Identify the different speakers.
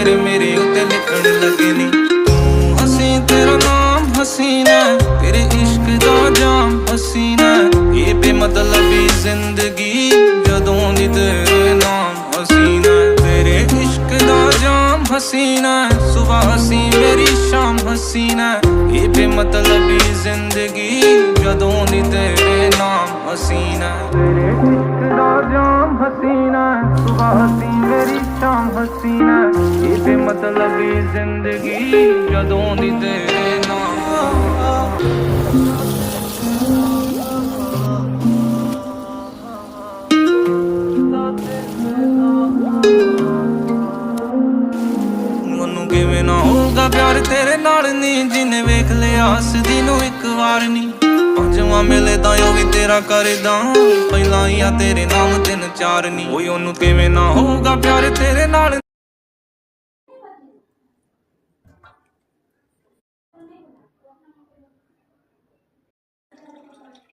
Speaker 1: ਤੇਰੇ ਮੇਰੇ ਉੱਤੇ ਲਿਖਣ ਲੱਗੇ ਨੀ। ਤੂੰ ਹਸੀਂ ਤੇਰਾ ਨਾਮ ਹਸੀਨਾ, ਤੇਰੇ ਇਸ਼ਕ ਦਾ ਜਾਮ ਹਸੀਨਾ। ਇਹ ਬੇਮਤਲਬੀ ਜ਼ਿੰਦਗੀ ਜਦੋਂ ਦੀ ਤੇਰੇ ਨਾਮ ਹਸੀਨਾ। ਤੇਰੇ ਇਸ਼ਕ ਦਾ ਜਾਮ ਹਸੀਨਾ, ਸੁਬਹ ਹਸੀ ਮੇਰੀ ਸ਼ਾਮ ਹਸੀਨਾ। ਇਹ ਬੇਮਤਲਬੀ ਜ਼ਿੰਦਗੀ ਜਦੋਂ ਦੀ ਤੇਰੇ ਨਾਮ ਹਸੀਨਾ। ਤੇਰੇ ਇਸ਼ਕ ਦਾ ਜਾਮ ਹਸੀਨਾ, ਸੁਬਹ ਹਸੀ ਮੇਰੀ ਸ਼ਾਮ ਹਸੀਨਾ। ਇਹ ਬੇਮਤਲਬੀ ਜ਼ਿੰਦਗੀ ਜਦੋਂ ਦੀ ਤੇਰੇ ਨਾਮ। ਕਿਵੇਂ ਨਾ ਹੋਊਗਾ ਪਿਆਰ ਤੇਰੇ ਨਾਲ ਨੀ, ਜਿਹਨੇ ਵੇਖ ਲਿਆ ਹੱਸਦੀ ਨੂੰ ਇੱਕ ਵਾਰ ਨੀ। ਪੰਜਵਾਂ ਮਿਲੇ ਤਾਂ ਉਹ ਵੀ ਤੇਰਾ ਕਰਦਾ, ਪਹਿਲਾਂ ਹੀ ਆ ਤੇਰੇ ਨਾਮ 3 4 ਨੀ। ਓਏ ਉਹਨੂੰ ਕਿਵੇਂ ਨਾ ਹੋਊਗਾ ਪਿਆਰ ਤੇਰੇ ਨਾਲ